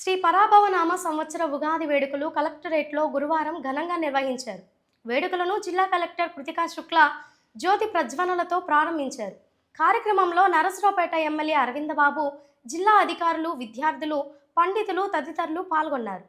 శ్రీ పరాభవనామ సంవత్సర ఉగాది వేడుకలు కలెక్టరేట్లో గురువారం ఘనంగా నిర్వహించారు. వేడుకలను జిల్లా కలెక్టర్ కృతికా శుక్ల జ్యోతి ప్రజ్వలనలతో ప్రారంభించారు. కార్యక్రమంలో నరసరావుపేట ఎమ్మెల్యే అరవిందబాబు, జిల్లా అధికారులు, విద్యార్థులు, పండితులు తదితరులు పాల్గొన్నారు.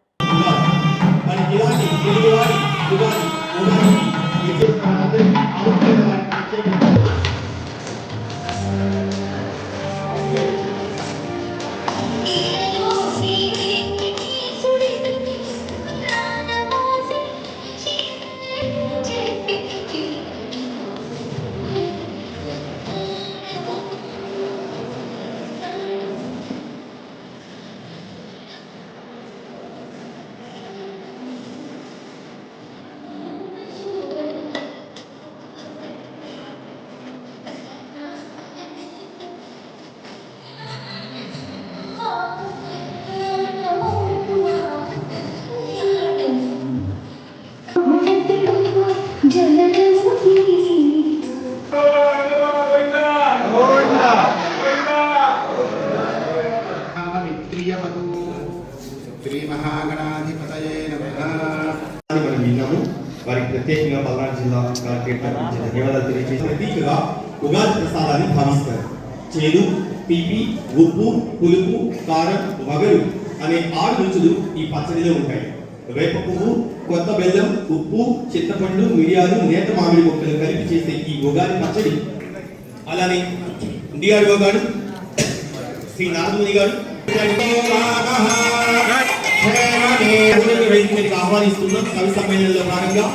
వారికి ప్రత్యేకంగా పల్నాడు జిల్లా కలెక్టరేట్ తరఫు ధన్యవాదాలు తెలియజేసి ప్రతీకగా ఉగాది ప్రసాదాన్ని భావిస్తారు. చేదు, తీపి, ఉప్పు, పులుపు, కారం, వగరు అనే 6 రుచులు ఈ పచ్చడిలో ఉంటాయి. వేప పువ్వు, కొత్త బెల్లం, ఉప్పు, చింతపండు, మిరియాలు, నేత మామిడి ముక్కలు కలిపి చేసే ఈ ఉగాది పచ్చడి అలానే డిఆర్ఓ గారు శ్రీ నారదుని గారు ఆహ్వానిస్తున్నాం. కవి సమ్మేళనంలో భాగంగా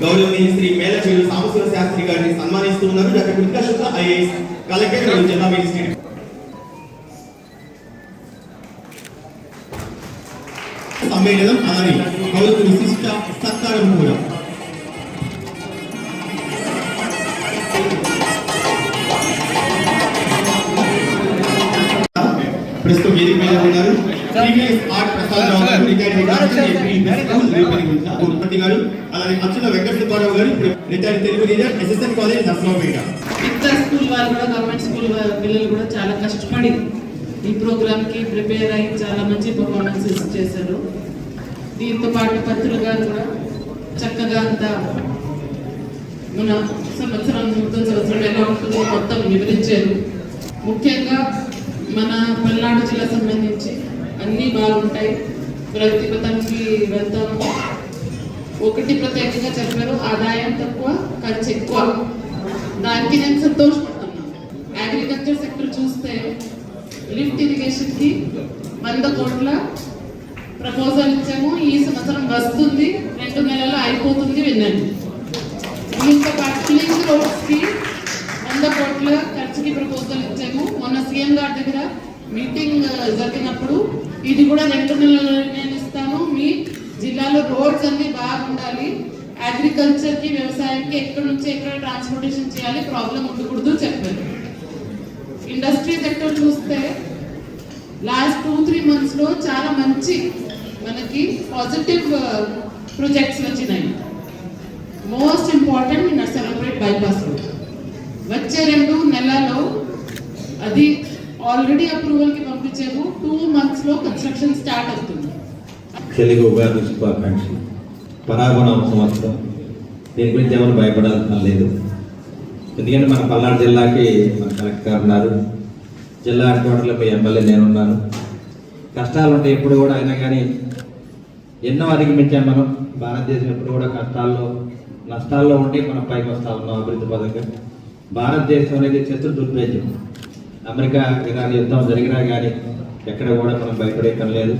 గౌరవనీయ శ్రీ మేలచేరు సాంబశివ శాస్త్రి గారిని సన్మానిస్తున్నారు. డాక్టర్ కృతికా శుక్ల ఐఏఎస్ కలెక్టర్ జిల్లా మేజిస్ట్రేట్. సమ్మేళనం అలానే గౌరవ విశిష్ట సత్కారం కూడా ప్రస్తుతం వేదిక మీద ఉన్నారు. అలానే అచ్యుత వెంకట సుబ్బారావు గారు, retired Telugu leader, SSN college Narasaraopet. మిగతా స్కూల్ వాళ్ళు కూడా, గవర్నమెంట్ స్కూల్ పిల్లలు కూడా చాలా కష్టపడి ఈ ప్రోగ్రామ్ కి ప్రిపేర్ అయ్యి చాలా మంచి పర్ఫార్మెన్సెస్ చేశారు. దీంతో పాటు పత్రులు గారు కూడా చక్కగా అంతా మన సంవత్సరం ఎలా ఉంటుందో మొత్తం వివరించారు. ముఖ్యంగా మన పల్నాడు జిల్లా సంబంధించి అన్నీ బాగుంటాయి. ప్రతిపథంకి వెళ్తాము. ఒకటి ప్రత్యేకంగా చెప్పారు, ఆదాయం తక్కువ, ఖర్చు ఎక్కువ. దానికి నేను సంతోషపడుతున్నాను. అగ్రికల్చర్ సెక్టర్ చూస్తే లిఫ్ట్ ఇరిగేషన్ కి 100 కోట్ల ప్రపోజల్ ఇచ్చాము. ఈ సంవత్సరం వస్తుంది, 2 నెలల్లో అయిపోతుంది విన్నాను. దీంతో పాటు క్లీన్ రోడ్స్ కి 100 కోట్ల ఖర్చుకి ప్రపోజల్ ఇచ్చాము. మొన్న సీఎం గారి దగ్గర మీటింగ్ జరిగినప్పుడు ఇది కూడా 2 నెలల్లో నేను ఇస్తాను, మీ జిల్లాలో రోడ్స్ అన్ని బాగుండాలి, అగ్రికల్చర్ కి వ్యవసాయానికి ఎక్కడి నుంచి ఎక్కడ ట్రాన్స్పోర్టేషన్ చేయాలి, ప్రాబ్లం ఉండకూడదు చెప్పారు. ఇండస్ట్రీ సెక్టర్ చూస్తే లాస్ట్ 2-3 మంత్స్ లో చాలా మంచి మనకి పాజిటివ్ ప్రాజెక్ట్స్ వచ్చినాయి. Most important Narasaraopet bypass road వచ్చే 2 నెలల్లో అది ఆల్రెడీ అప్రూవల్ కి పంపించాము. 2 మంత్స్ లో కన్స్ట్రక్షన్ స్టార్ట్ అవుతుంది. తెలుగు ఉగాది శుభాకాంక్షలు. పరాభవనామ సంవత్సరం, దీని గురించి ఎవరు భయపడాల్సిన లేదు. ఎందుకంటే మన పల్నాడు జిల్లాకి మన కలెక్టర్ ఉన్నారు, జిల్లా హెడ్ క్వార్టర్లో మీ ఎమ్మెల్యే నేనున్నాను. కష్టాలు ఉంటాయి ఎప్పుడు కూడా, అయినా కానీ ఎన్నో అధిగమించాం మనం. భారతదేశం ఎప్పుడు కూడా కష్టాల్లో నష్టాల్లో ఉండి మనం పైకి వస్తా ఉన్నాం అభివృద్ధి పదంగా. భారతదేశం అనేది శత్రు దుర్భేద్యం. అమెరికా ఇరాన్ యుద్ధం జరిగినా కానీ ఎక్కడ కూడా మనం భయపడే పని లేదు.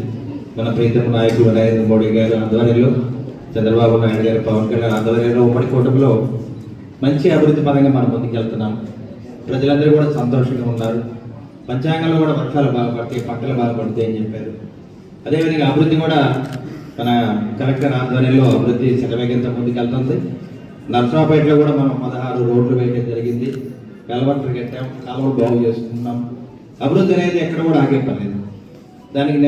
మన ప్రీతమ నాయకులు నరేంద్ర మోడీ గారు ఆధ్వర్యంలో, చంద్రబాబు నాయుడు గారు, పవన్ కళ్యాణ్ ఆధ్వర్యంలో ఉమ్మడి కూటమిలో మంచి అభివృద్ధి పరంగా మనం ముందుకు వెళ్తున్నాం. ప్రజలందరూ కూడా సంతోషంగా ఉన్నారు. పంచాంగంలో కూడా వర్షాలు బాగా పడతాయి, పంటలు బాగా పడతాయి అని చెప్పారు. అదేవిధంగా అభివృద్ధి కూడా మన కలెక్టర్ ఆధ్వర్యంలో అభివృద్ధి శరవేగంతో ముందుకు వెళ్తుంది. నర్సరావుపేటలో కూడా మనం 16 రోడ్లు వేయడం జరిగింది. వెలవట్లు కట్టాం, కాలువలు బాగు చేసుకుంటున్నాం. అభివృద్ధి అనేది ఎక్కడ కూడా ఆగే పర్లేదు. దానికి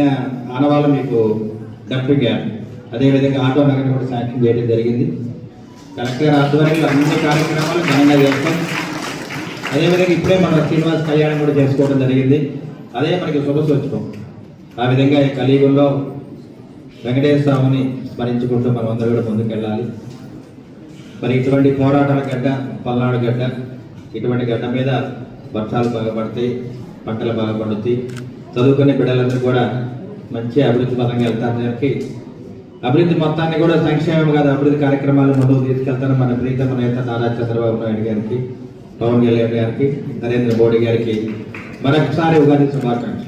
ఆనవాళ్ళు మీకు డంపింగ్ యార్డ్, అదేవిధంగా ఆటో నగరం కూడా శాంక్షన్ చేయడం జరిగింది. కలెక్టర్ ఆధ్వర్యంలో అన్ని కార్యక్రమాలు ఘనంగా చేస్తాం. అదేవిధంగా ఇప్పుడే మన శ్రీనివాస్ కళ్యాణం కూడా చేసుకోవడం జరిగింది. అదే మనకి శుభసూచకం. ఆ విధంగా ఈ కలియుగంలో వెంకటేశ్వర స్వామిని స్మరించుకుంటూ మనం అందరూ కూడా ముందుకెళ్ళాలి. మరి ఇటువంటి పోరాటాల గడ్డ, పల్నాడు గడ్డ, ఇటువంటి గడ్డ మీద వర్షాలు బాగా పడతాయి, పంటలు బాగా పండుతాయి, చదువుకునే బిడ్డలందరూ కూడా మంచి అభివృద్ధి పరంగా వెళ్తారు. దానికి అభివృద్ధి మొత్తాన్ని కూడా సంక్షేమం కాదు అభివృద్ధి కార్యక్రమాలు ముందుకు తీసుకెళ్తారు. మన ప్రీతమ నేత నారా చంద్రబాబు నాయుడు గారికి, పవన్ కళ్యాణ్ గారికి, నరేంద్ర మోడీ గారికి మరొకసారి ఉగాది శుభాకాంక్షలు.